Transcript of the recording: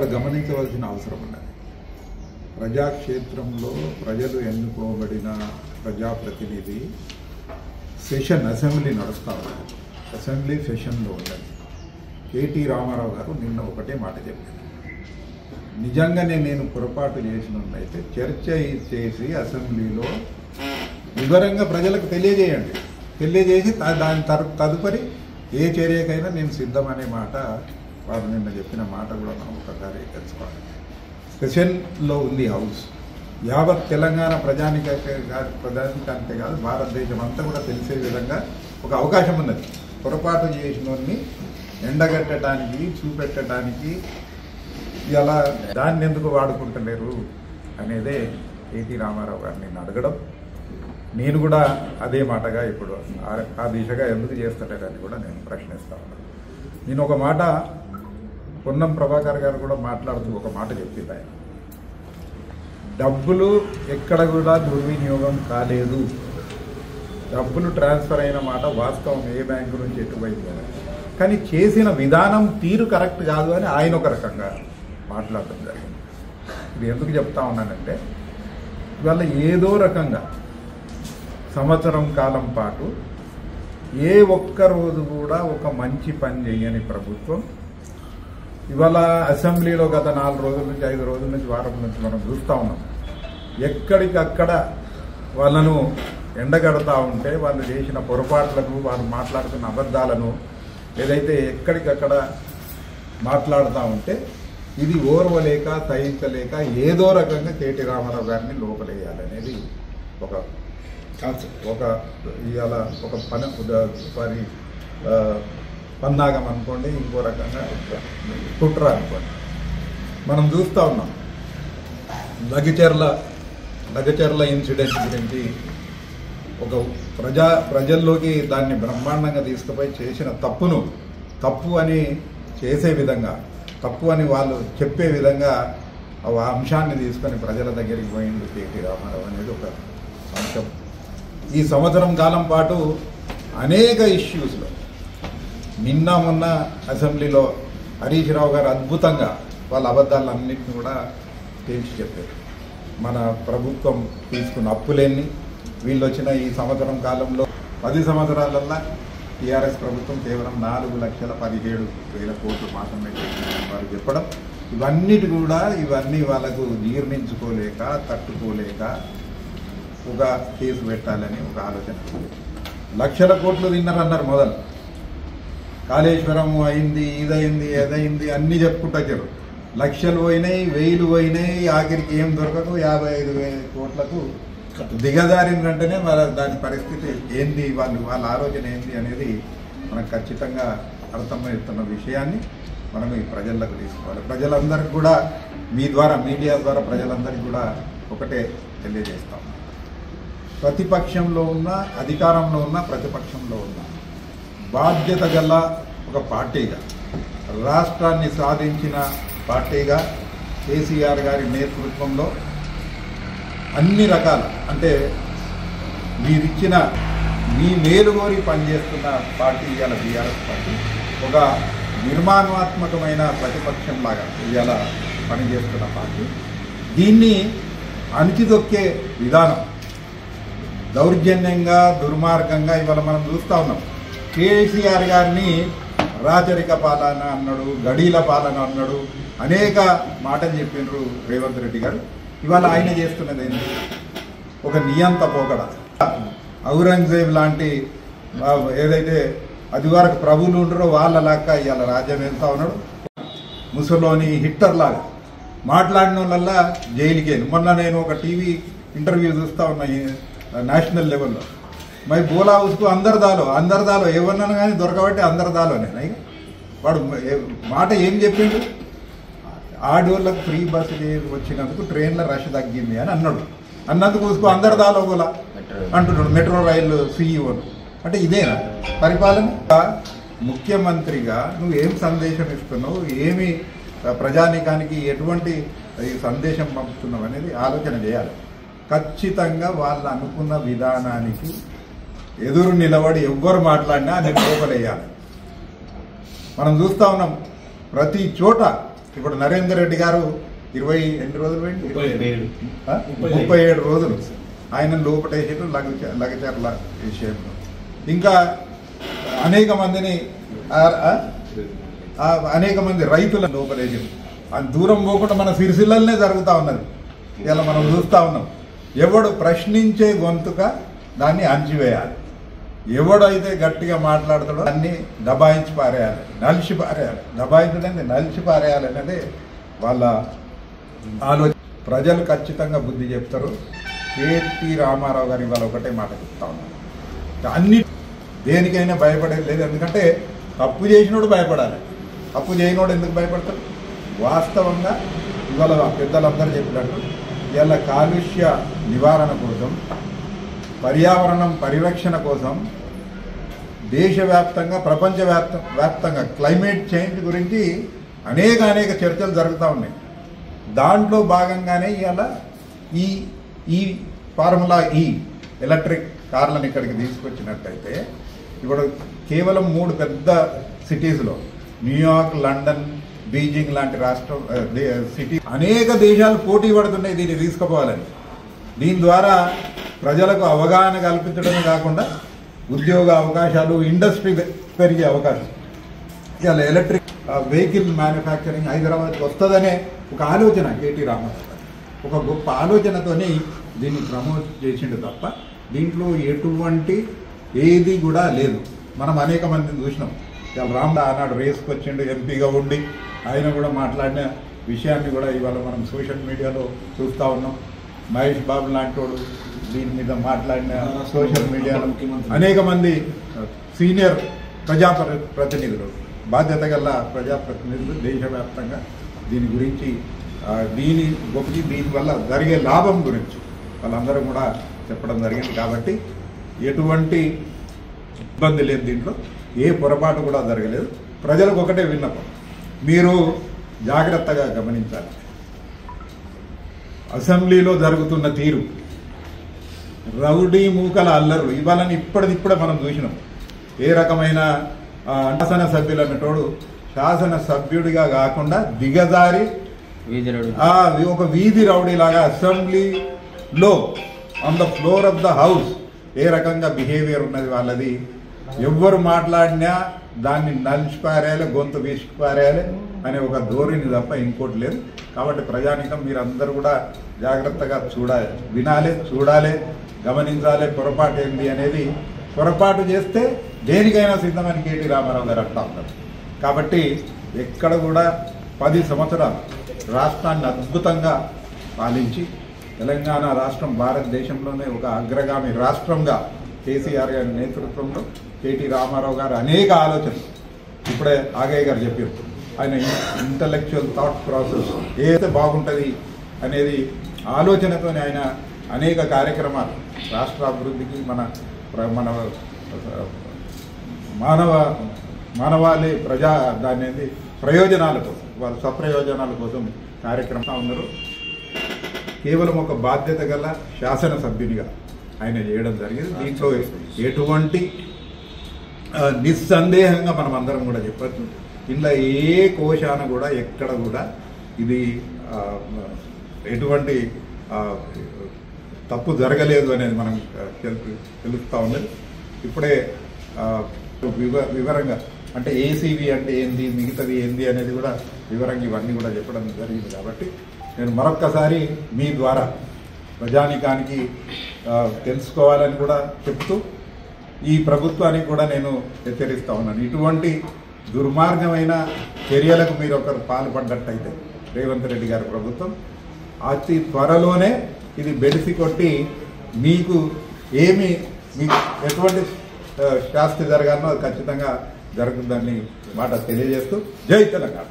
ఇక్కడ గమనించవలసిన అవసరం ఉన్నది. ప్రజాక్షేత్రంలో ప్రజలు ఎన్నుకోబడిన ప్రజాప్రతినిధి సెషన్ అసెంబ్లీ నడుస్తూ ఉన్నది. అసెంబ్లీ సెషన్లో ఉన్నది. కేటీ రామారావు గారు నిన్న ఒకటే మాట చెప్పారు. నిజంగానే నేను పొరపాటు చేసినట్లయితే చర్చ చేసి అసెంబ్లీలో వివరంగా ప్రజలకు తెలియజేయండి. తెలియజేసి దాని తదుపరి ఏ చర్యకైనా నేను సిద్ధమనే మాట వారు నిన్న చెప్పిన మాట కూడా మనం ఒకసారి తెలుసుకోవాలి. సెషన్లో ఉంది హౌస్. యావత్ తెలంగాణ ప్రజానికంటే కాదు, భారతదేశం అంతా కూడా తెలిసే విధంగా ఒక అవకాశం ఉన్నది. పొరపాటు చేసినోన్ని ఎండగట్టడానికి, చూపెట్టడానికి ఇలా దాన్ని ఎందుకు వాడుకుంటలేరు అనేదే కేటీ రామారావు గారిని నేను అడగడం. నేను కూడా అదే మాటగా ఇప్పుడు ఆ దిశగా ఎందుకు చేస్తలేరని కూడా నేను ప్రశ్నిస్తా ఉన్నాను. నేను ఒక మాట పొన్నం ప్రభాకర్ గారు కూడా మాట్లాడుతూ ఒక మాట చెప్పింది. ఆయన డబ్బులు ఎక్కడ కూడా దుర్వినియోగం కాలేదు, డబ్బులు ట్రాన్స్ఫర్ అయిన మాట వాస్తవం, ఏ బ్యాంకు నుంచి ఎటువైంది కదా, కానీ చేసిన విధానం తీరు కరెక్ట్ కాదు అని ఆయన ఒక రకంగా మాట్లాడటం జరిగింది. ఇది ఎందుకు చెప్తా ఉన్నానంటే ఇవాళ ఏదో రకంగా సంవత్సరం కాలం పాటు ఏ ఒక్క రోజు కూడా ఒక మంచి పని చేయని ప్రభుత్వం ఇవాళ అసెంబ్లీలో గత 4 రోజుల నుంచి 5 రోజుల నుంచి వారం నుంచి మనం చూస్తూ ఉన్నాం. ఎక్కడికక్కడ వాళ్ళను ఎండగడతా ఉంటే వాళ్ళు చేసిన పొరపాట్లను, వాళ్ళు మాట్లాడుతున్న అబద్ధాలను ఏదైతే ఎక్కడికక్కడ మాట్లాడుతూ ఉంటే ఇది ఓర్వలేక సహించలేక ఏదో రకంగా కేటీ రామారావు గారిని లోపలేయాలనేది ఒక ఇవాళ ఒక పన్నాగం అనుకోండి, ఇంకో రకంగా కుట్ర అనుకోండి. మనం చూస్తూ ఉన్నాం లగచర్ల ఇన్సిడెంట్ గురించి ఒక ప్రజల్లోకి దాన్ని బ్రహ్మాండంగా తీసుకుపోయి చేసిన తప్పు అని చేసే విధంగా, తప్పు అని వాళ్ళు చెప్పే విధంగా ఆ అంశాన్ని తీసుకొని ప్రజల దగ్గరికి పోయింది కేటీ రామారావు అనేది ఒక అంశం. ఈ సంవత్సరం కాలం పాటు అనేక ఇష్యూస్లో నిన్న మొన్న అసెంబ్లీలో హరీష్ రావు గారు అద్భుతంగా వాళ్ళ అబద్ధాలన్నింటినీ కూడా తేల్చి చెప్పారు. మన ప్రభుత్వం తీసుకున్న అప్పులేన్ని, వీళ్ళు వచ్చిన ఈ సంవత్సరం కాలంలో 10 సంవత్సరాలల్లా టీఆర్ఎస్ ప్రభుత్వం కేవలం 4,17,000 కోట్లు మాత్రమే చేసిందని వారు చెప్పడం, ఇవన్నీ వాళ్ళకు జీర్ణించుకోలేక, తట్టుకోలేక ఒక కేసు పెట్టాలని ఒక ఆలోచన. 1,00,000 కోట్లు తిన్నారన్నారు మొదలు. కాళేశ్వరం అయింది, ఇదైంది, అదైంది అన్నీ చెప్పుకుంటారు. 1,00,000 పోయినాయి, 1,000 పోయినాయి, ఆఖరికి ఏం దొరకదు 55,000 కోట్లకు దిగజారిందంటేనే దాని పరిస్థితి ఏంది, వాళ్ళ ఆలోచన ఏంది అనేది మనకు ఖచ్చితంగా అర్థమవుతున్న విషయాన్ని మనం ఈ ప్రజలకు తీసుకోవాలి. ప్రజలందరికీ కూడా మీ ద్వారా, మీడియా ద్వారా ప్రజలందరికీ కూడా ఒకటే తెలియజేస్తాం. ప్రతిపక్షంలో ఉన్న, అధికారంలో ఉన్న, ప్రతిపక్షంలో ఉన్న బాధ్యత గల ఒక పార్టీగా, రాష్ట్రాన్ని సాధించిన పార్టీగా కేసీఆర్ గారి నేతృత్వంలో అన్ని రకాల, అంటే మీరిచ్చిన మీ మేలు కోరి పనిచేస్తున్న పార్టీ ఇవాళ బీఆర్ఎస్ పార్టీ ఒక నిర్మాణాత్మకమైన ప్రతిపక్షంలాగా ఇవాళ పనిచేస్తున్న పార్టీ. దీన్ని అణిచిదొక్కే విధానం దౌర్జన్యంగా, దుర్మార్గంగా ఇవాళ మనం చూస్తూ ఉన్నాం. కేసీఆర్ గారిని రాచరిక పాలన అన్నాడు, గడీల పాలన అన్నాడు, అనేక మాటలు చెప్పిండ్రు రేవంత్ రెడ్డి గారు. ఇవాళ ఆయన చేస్తున్నది ఏంటి? ఒక నియంత పోకడ. ఔరంగజేబ్ లాంటి ఏదైతే అది వరకు ప్రభువులు ఉండరో వాళ్ళ లాగా ఇవాళ రాజ్యం వెళ్తా ఉన్నాడు. ముసలోని హిట్టర్ లాగా మాట్లాడిన వాళ్ళల్లా జైలుకి. మొన్న నేను ఒక టీవీ ఇంటర్వ్యూ చూస్తా ఉన్నా నేషనల్ లెవెల్లో. మరి బోలా ఉసుకు అందరిదాలో ఏమన్నాను కానీ దొరకబట్టి అందరిదాలోనే. వాడు మాట ఏం చెప్పిండు? ఆడోళ్ళకు ఫ్రీ బస్సు వచ్చినందుకు ట్రైన్ల రష్ తగ్గింది అని అన్నాడు. అన్నందుకు ఉసుకు అందరిదాలో బోలా అంటున్నాడు మెట్రో రైలు సీఈఓను. అంటే ఇదేనా పరిపాలన? ముఖ్యమంత్రిగా నువ్వు ఏం సందేశం ఇస్తున్నావు, ఏమి ప్రజానీకానికి ఎటువంటి సందేశం పంపుతున్నావు అనేది ఆలోచన చేయాలి. ఖచ్చితంగా వాళ్ళు అనుకున్న విధానానికి ఎదురు నిలబడి ఎవ్వరు మాట్లాడినా అది లోపలేయాలి. మనం చూస్తూ ఉన్నాం ప్రతి చోట ఇప్పుడు నరేందర్ రెడ్డి గారు 20 ఎన్ని రోజులు పోయింది, 37 రోజులు ఆయన లోపటేసారు లగచర్ల విషయంలో. ఇంకా అనేక మంది రైతుల లోపలేసారు. దూరం పోకుండా మన సిరిసిల్లనే జరుగుతూ ఉన్నది. ఇలా మనం చూస్తూ ఉన్నాం. ఎవడు ప్రశ్నించే గొంతుక దాన్ని అణచివేయాలి, ఎవడైతే గట్టిగా మాట్లాడతాడో దాన్ని దబాయించి పారేయాలి, నలిచి పారేయాలి. దబాయించడానికి నలిచి పారేయాలి అనేది వాళ్ళ ఆలోచన. ప్రజలు ఖచ్చితంగా బుద్ధి చెప్తారు. కేటీ రామారావు గారిని వాళ్ళు ఒకటే మాట చెప్తా ఉన్నారు, అన్ని దేనికైనా భయపడేది లేదు. ఎందుకంటే తప్పు చేసినోడు భయపడాలి, తప్పు చేయనోడు ఎందుకు భయపడతాడు? వాస్తవంగా ఇవాళ పెద్దలందరూ చెప్పినట్టు ఇవాళ కాలుష్య నివారణ కోసం, పర్యావరణం పరిరక్షణ కోసం దేశవ్యాప్తంగా ప్రపంచవ్యాప్తంగా క్లైమేట్ చేంజ్ గురించి అనేక చర్చలు జరుగుతూ ఉన్నాయి. దాంట్లో భాగంగానే ఇవాళ ఈ ఫార్ములా ఎలక్ట్రిక్ కార్లను ఇక్కడికి తీసుకొచ్చినట్టయితే ఇప్పుడు కేవలం 3 పెద్ద సిటీస్లో న్యూయార్క్, లండన్, బీజింగ్ లాంటి సిటీ అనేక దేశాలు పోటీ పడుతున్నాయి దీన్ని తీసుకుపోవాలని. దీని ద్వారా ప్రజలకు అవగాహన కల్పించడమే కాకుండా ఉద్యోగ అవకాశాలు, ఇండస్ట్రీ పెరిగే అవకాశం. ఇవాళ ఎలక్ట్రిక్ వెహికల్ మ్యానుఫ్యాక్చరింగ్ హైదరాబాద్కి వస్తుందనే ఒక ఆలోచన కేటీ రామారావు గారు ఒక గొప్ప ఆలోచనతోనే దీన్ని ప్రమోట్ చేసిండు తప్ప దీంట్లో ఎటువంటి ఏది కూడా లేదు. మనం అనేక మందిని చూసినాం. ఇవాళ రామదా ఆనాడు రేస్కి వచ్చిండు, ఎంపీగా ఉండి ఆయన కూడా మాట్లాడిన విషయాన్ని కూడా ఇవాళ మనం సోషల్ మీడియాలో చూస్తూ ఉన్నాం. మహేష్ బాబు లాంటి దీని మీద మాట్లాడిన సోషల్ మీడియాలో అనేక మంది సీనియర్ ప్రజాప్రతినిధులు, బాధ్యత గల ప్రజాప్రతినిధులు దేశవ్యాప్తంగా దీని గురించి దీనివల్ల జరిగే లాభం గురించి వాళ్ళందరూ కూడా చెప్పడం జరిగింది. కాబట్టి ఎటువంటి ఇబ్బంది లేదు, దీంట్లో ఏ పొరపాటు కూడా జరగలేదు. ప్రజలకు ఒకటే విన్నపం, మీరు జాగ్రత్తగా గమనించాలి. అసెంబ్లీలో జరుగుతున్న తీరు, రౌడీ మూకల అల్లర్లు ఇవ్వాలని ఇప్పుడే మనం చూసినాం. ఏ రకమైన శాసనసభ్యులన్నటోడు శాసనసభ్యుడిగా కాకుండా దిగజారి ఒక వీధి రౌడీలాగా అసెంబ్లీలో on the floor of the house ఏ రకంగా బిహేవియర్ ఉన్నది వాళ్ళది. ఎవ్వరు మాట్లాడినా దాన్ని నలిచిపారేయాలి, గొంతు వీసుకుపారేయాలి అనే ఒక ధోరణి తప్ప ఇంకోటి లేదు. కాబట్టి ప్రజానికం మీరందరూ కూడా జాగ్రత్తగా వినాలి, చూడాలి, గమనించాలి. పొరపాటు ఏంది అనేది, పొరపాటు చేస్తే దేనికైనా సిద్ధమని కేటీ రామారావు గారు అంటా ఉన్నారు. కాబట్టి ఎక్కడ కూడా 10 సంవత్సరాలు రాష్ట్రాన్ని అద్భుతంగా పాలించి తెలంగాణ రాష్ట్రం భారతదేశంలోనే ఒక అగ్రగామి రాష్ట్రంగా కేసీఆర్ గారి నేతృత్వంలో కేటీ రామారావు గారు అనేక ఆలోచనలు, ఇప్పుడే ఆగయ్య గారు చెప్పారు, ఆయన ఇంటలెక్చువల్ థాట్ ప్రాసెస్ ఏదైతే బాగుంటుంది అనేది ఆలోచనతోనే ఆయన అనేక కార్యక్రమాలు రాష్ట్ర అభివృద్ధికి మన మానవాళి దాని ప్రయోజనాల కోసం, వాళ్ళ స్వప్రయోజనాల కోసం కార్యక్రమం ఉన్నారు. కేవలం ఒక బాధ్యత గల శాసనసభ్యునిగా ఆయన చేయడం జరిగింది. దీంట్లో ఎటువంటి నిస్సందేహంగా మనం అందరం కూడా చెప్పచ్చు, ఇలా ఏ కోశాన కూడా ఎక్కడ కూడా ఇది ఎటువంటి తప్పు జరగలేదు అనేది మనం తెలుస్తూ ఉన్నది. ఇప్పుడే వివరంగా అంటే ఏసీబీ అంటే ఏంది, మిగతాది ఏంది అనేది కూడా వివరంగా ఇవన్నీ కూడా చెప్పడం జరిగింది. కాబట్టి నేను మరొక్కసారి మీ ద్వారా ప్రజానికానికి తెలుసుకోవాలని కూడా చెప్తూ ఈ ప్రభుత్వానికి కూడా నేను హెచ్చరిస్తూ ఉన్నాను. ఇటువంటి దుర్మార్గమైన చర్యలకు మీరు ఒకరు పాల్పడ్డట్టయితే రేవంత్ రెడ్డి గారి ప్రభుత్వం అతి త్వరలోనే ఇది బెడిసి కొట్టి మీకు ఎటువంటి శాస్తి జరగాలనో అది ఖచ్చితంగా జరుగుతుందని మాట తెలియజేస్తూ జై తెలంగాణ.